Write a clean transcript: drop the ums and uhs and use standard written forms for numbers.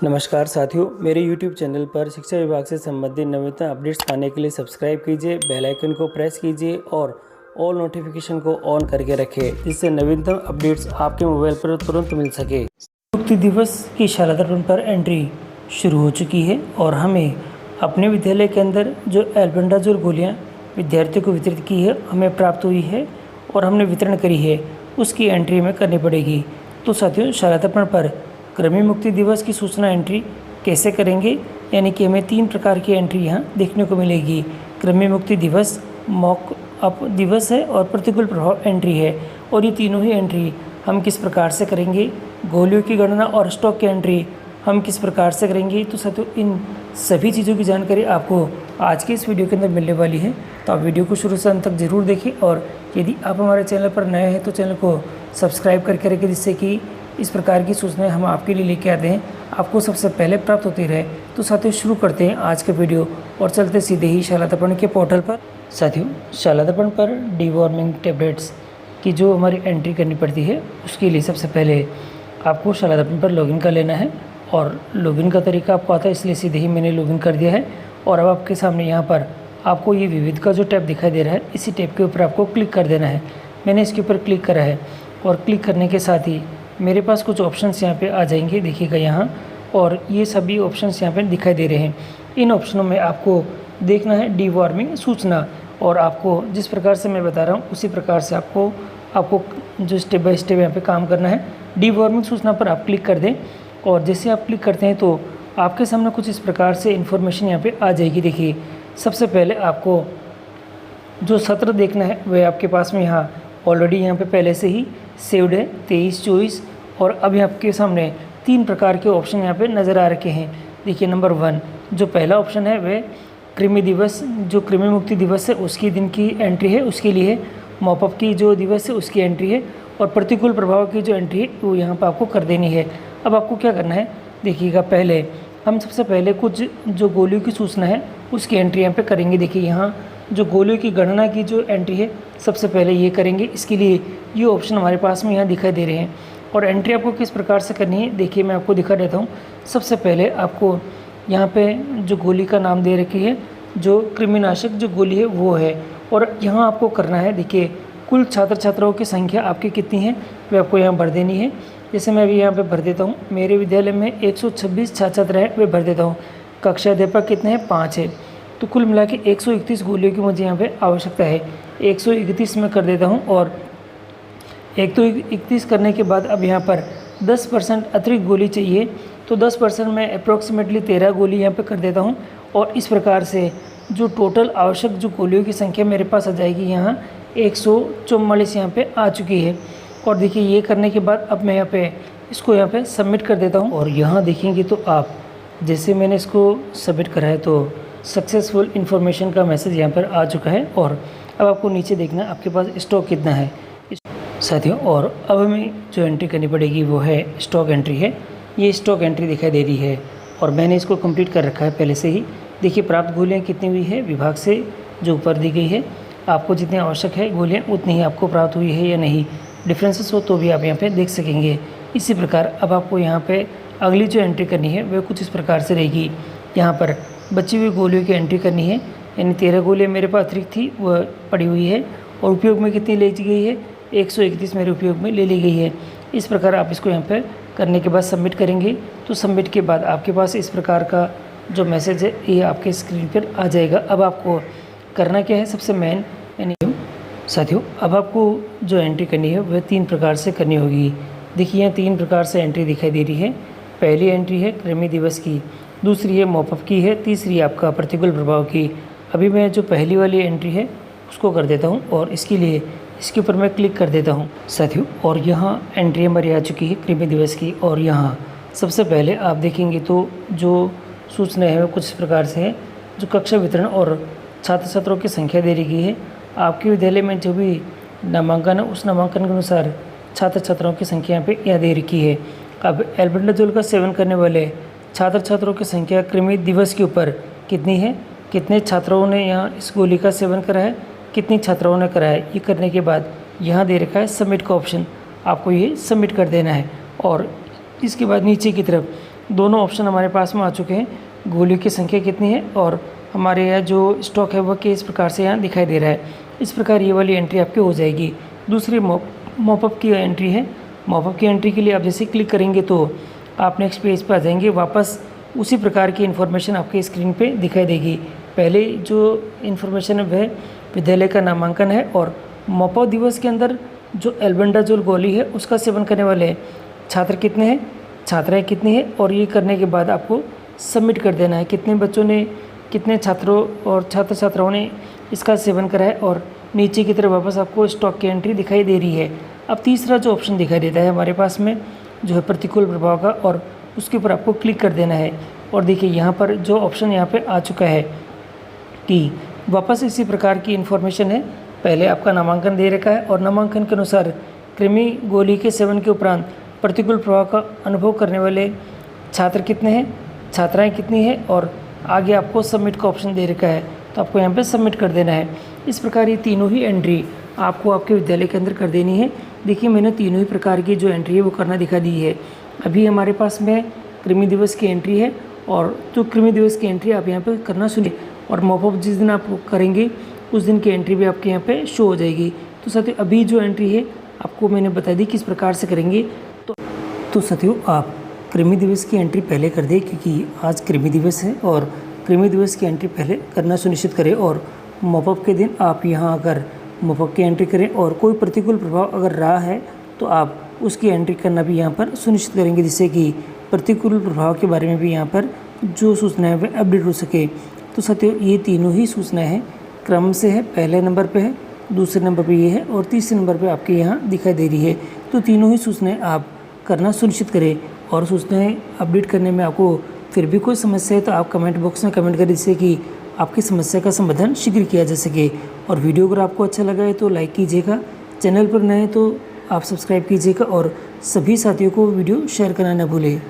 नमस्कार साथियों, मेरे YouTube चैनल पर शिक्षा विभाग से संबंधित नवीनतम अपडेट्स पाने के लिए सब्सक्राइब कीजिए, बेल आइकन को प्रेस कीजिए और ऑल नोटिफिकेशन को ऑन करके रखें, जिससे नवीनतम अपडेट्स आपके मोबाइल पर तुरंत मिल सके। मुक्ति दिवस की शाला दर्पण पर एंट्री शुरू हो चुकी है और हमें अपने विद्यालय के अंदर जो एल्बेंडाजोल गोलियाँ विद्यार्थियों को वितरित की है हमें प्राप्त हुई है और हमने वितरण करी है, उसकी एंट्री हमें करनी पड़ेगी। तो साथियों, शाला दर्पण पर कृमि मुक्ति दिवस की सूचना एंट्री कैसे करेंगे, यानी कि हमें 3 प्रकार की एंट्री यहाँ देखने को मिलेगी। कृमि मुक्ति दिवस, मॉक अप दिवस है और प्रतिकूल प्रभाव एंट्री है। और ये तीनों ही एंट्री हम किस प्रकार से करेंगे, गोलियों की गणना और स्टॉक की एंट्री हम किस प्रकार से करेंगे। तो साथियों, इन सभी चीज़ों की जानकारी आपको आज के इस वीडियो के अंदर मिलने वाली है, तो आप वीडियो को शुरू से अंत तक जरूर देखें। और यदि आप हमारे चैनल पर नए हैं तो चैनल को सब्सक्राइब करके रखें, जिससे कि इस प्रकार की सूचनाएं हम आपके लिए लेके आते हैं आपको सबसे पहले प्राप्त होती रहे। तो साथियों, शुरू करते हैं आज का वीडियो और चलते सीधे ही शाला दर्पण के पोर्टल पर। साथियों, शाला दर्पण पर डीवॉर्मिंग टैबलेट्स की जो हमारी एंट्री करनी पड़ती है, उसके लिए सबसे पहले आपको शाला दर्पण पर लॉगिन कर लेना है। और लॉगिन का तरीका आपको आता है, इसलिए सीधे ही मैंने लॉगिन कर दिया है। और अब आपके सामने यहाँ पर आपको ये विविध का जो टैब दिखाई दे रहा है, इसी टैब के ऊपर आपको क्लिक कर देना है। मैंने इसके ऊपर क्लिक करा है और क्लिक करने के साथ ही मेरे पास कुछ ऑप्शंस यहाँ पे आ जाएंगे, देखिएगा यहाँ। और ये सभी ऑप्शंस यहाँ पे दिखाई दे रहे हैं। इन ऑप्शनों में आपको देखना है डीवॉर्मिंग सूचना, और आपको जिस प्रकार से मैं बता रहा हूँ उसी प्रकार से आपको जो स्टेप बाय स्टेप यहाँ पे काम करना है। डीवॉर्मिंग सूचना पर आप क्लिक कर दें और जैसे आप क्लिक करते हैं तो आपके सामने कुछ इस प्रकार से इन्फॉर्मेशन यहाँ पे आ जाएगी। देखिए, सबसे पहले आपको जो सत्र देखना है वह आपके पास में यहाँ ऑलरेडी यहाँ पे पहले से ही सेव्ड है, 23, 24। और अभी आपके सामने 3 प्रकार के ऑप्शन यहाँ पे नज़र आ रखे हैं। देखिए, नंबर 1 जो पहला ऑप्शन है वह कृमि दिवस, जो कृमि मुक्ति दिवस है उसकी दिन की एंट्री है, उसके लिए मॉपअप की जो दिवस है उसकी एंट्री है। और प्रतिकूल प्रभाव की जो एंट्री है वो यहाँ पर आपको कर देनी है। अब आपको क्या करना है, देखिएगा, पहले हम सबसे पहले कुछ जो गोलियों की सूचना है उसकी एंट्री यहाँ पे करेंगे। देखिए, यहाँ जो गोलियों की गणना की जो एंट्री है सबसे पहले ये करेंगे। इसके लिए ये ऑप्शन हमारे पास में यहाँ दिखाई दे रहे हैं। और एंट्री आपको किस प्रकार से करनी है, देखिए मैं आपको दिखा देता हूँ। सबसे पहले आपको यहाँ पे जो गोली का नाम दे रखी है, जो कृमिनाशक जो गोली है वो है। और यहाँ आपको करना है, देखिए, कुल छात्र छात्राओं की संख्या आपकी कितनी है वे आपको यहाँ भर देनी है। जैसे मैं अभी यहाँ पे भर देता हूँ, मेरे विद्यालय में 126 छात्र छात्रा हैं, वे भर देता हूँ। कक्षा अध्यापक कितने हैं, 5 है। तो कुल मिला के 131 गोलियों की मुझे यहाँ पे आवश्यकता है। 131 में कर देता हूँ। और 131 करने के बाद अब यहाँ पर 10% अतिरिक्त गोली चाहिए, तो 10% में अप्रॉक्सीमेटली 13 गोली यहाँ पे कर देता हूँ। और इस प्रकार से जो टोटल आवश्यक जो गोलियों की संख्या मेरे पास आ जाएगी, यहाँ 144 यहाँ पे आ चुकी है। और देखिए, ये करने के बाद अब मैं यहाँ पे इसको यहाँ पे सबमिट कर देता हूँ। और यहाँ देखेंगे तो आप, जैसे मैंने इसको सबमिट करा है तो सक्सेसफुल इन्फॉर्मेशन का मैसेज यहाँ पर आ चुका है। और अब आपको नीचे देखना आपके पास स्टॉक कितना है साथियों। और अब हमें जो एंट्री करनी पड़ेगी वो है स्टॉक एंट्री है। ये स्टॉक एंट्री दिखाई दे रही है और मैंने इसको कंप्लीट कर रखा है पहले से ही। देखिए, प्राप्त गोलियाँ कितनी हुई है विभाग से जो ऊपर दी गई है, आपको जितनी आवश्यक है गोलियाँ उतनी ही आपको प्राप्त हुई है या नहीं, डिफरेंसेस हो तो भी आप यहाँ पे देख सकेंगे। इसी प्रकार अब आपको यहाँ पे अगली जो एंट्री करनी है वह कुछ इस प्रकार से रहेगी। यहाँ पर बची हुई गोलियों की एंट्री करनी है, यानी 13 गोलियाँ मेरे पास अतिरिक्त थी वह पड़ी हुई है। और उपयोग में कितनी ले गई है, 131 मेरे उपयोग में ले ली गई है। इस प्रकार आप इसको यहाँ पर करने के बाद सबमिट करेंगे, तो सबमिट के बाद आपके पास इस प्रकार का जो मैसेज है ये आपके स्क्रीन पर आ जाएगा। अब आपको करना क्या है, सबसे मेन यानी साथियों, अब आपको जो एंट्री करनी है वह 3 प्रकार से करनी होगी। देखिए, यहाँ 3 प्रकार से एंट्री दिखाई दे रही है। पहली एंट्री है कृमि दिवस की, दूसरी है मॉपअप की है, तीसरी आपका प्रतिकूल प्रभाव की। अभी मैं जो पहली वाली एंट्री है उसको कर देता हूँ और इसके लिए इसके ऊपर मैं क्लिक कर देता हूँ साथियों। और यहाँ एंट्री हमारी आ चुकी है कृमि दिवस की। और यहाँ सबसे पहले आप देखेंगे तो जो सूचना है वह कुछ इस प्रकार से है। जो कक्षा वितरण और छात्र छात्रों की संख्या दे रही है, आपके विद्यालय में जो भी नामांकन है उस नामांकन के अनुसार छात्र छात्राओं की संख्या यहाँ पे यहाँ दे रखी है। अब एल्बेंडाजोल का सेवन करने वाले छात्र छात्रों की संख्या कृमि दिवस के ऊपर कितनी है, कितने छात्रों ने यहाँ इस गोली का सेवन करा है, कितनी छात्राओं ने करा है, ये करने के बाद यहाँ दे रखा है सबमिट का ऑप्शन, आपको ये सबमिट कर देना है। और इसके बाद नीचे की तरफ दोनों ऑप्शन हमारे पास में आ चुके हैं। गोलियों की संख्या कितनी है और हमारे यहाँ जो स्टॉक है वह किस प्रकार से यहाँ दिखाई दे रहा है। इस प्रकार ये वाली एंट्री आपकी हो जाएगी। दूसरी मॉपअप की एंट्री है। मॉपअप की एंट्री के लिए आप जैसे क्लिक करेंगे तो आप नेक्स्ट पेज पर आ जाएंगे। वापस उसी प्रकार की इन्फॉर्मेशन आपके स्क्रीन पे दिखाई देगी। पहले जो इन्फॉर्मेशन है वह विद्यालय का नामांकन है और मॉपअप दिवस के अंदर जो एल्बेंडाजोल गोली है उसका सेवन करने वाले छात्र कितने हैं, छात्राएं कितनी है, और ये करने के बाद आपको सबमिट कर देना है कितने बच्चों ने, कितने छात्रों और छात्र छात्राओं ने इसका सेवन करा है। और नीचे की तरफ वापस आपको स्टॉक की एंट्री दिखाई दे रही है। अब तीसरा जो ऑप्शन दिखाई देता है हमारे पास में जो है प्रतिकूल प्रभाव का, और उसके ऊपर आपको क्लिक कर देना है। और देखिए यहाँ पर जो ऑप्शन यहाँ पे आ चुका है कि वापस इसी प्रकार की इन्फॉर्मेशन है। पहले आपका नामांकन दे रखा है और नामांकन के अनुसार कृमि गोली के सेवन के उपरांत प्रतिकूल प्रभाव का अनुभव करने वाले छात्र कितने हैं, छात्राएं कितनी हैं, और आगे आपको सबमिट का ऑप्शन दे रखा है तो आपको यहाँ पे सबमिट कर देना है। इस प्रकार ये तीनों ही एंट्री आपको आपके विद्यालय के अंदर कर देनी है। देखिए मैंने तीनों ही प्रकार की जो एंट्री है वो करना दिखा दी है। अभी हमारे पास में कृमि दिवस की एंट्री है और जो कृमि दिवस की एंट्री आप यहाँ पे करना सुनिए, और मॉपअप जिस दिन आप करेंगे उस दिन की एंट्री भी आपके यहाँ पे शो हो जाएगी। तो साथियों अभी जो एंट्री है आपको मैंने बता दी किस प्रकार से करेंगे। तो साथियों आप कृमि दिवस की एंट्री पहले कर दें क्योंकि आज कृमि दिवस है और कृमि दिवस की एंट्री पहले करना सुनिश्चित करें। और मॉपअप के दिन आप यहाँ अगर मॉपअप की एंट्री करें और कोई प्रतिकूल प्रभाव अगर रहा है तो आप उसकी एंट्री करना भी यहाँ पर सुनिश्चित करेंगे, जिससे कि प्रतिकूल प्रभाव के बारे में भी यहाँ पर जो सूचना है वह अपडेट हो सके। तो साथियों ये तीनों ही सूचना है क्रम से है, पहले नंबर पे है, दूसरे नंबर पे ये है और तीसरे नंबर पे आपके यहाँ दिखाई दे रही है। तो तीनों ही सूचनाएं आप करना सुनिश्चित करें। और सूचनाएं अपडेट करने में आपको फिर भी कोई समस्या है तो आप कमेंट बॉक्स में कमेंट करें, जिससे कि आपकी समस्या का समाधान शीघ्र किया जा सके। और वीडियो अगर आपको अच्छा लगा है तो लाइक कीजिएगा, चैनल पर नए हैं तो आप सब्सक्राइब कीजिएगा और सभी साथियों को वीडियो शेयर करना न भूलें।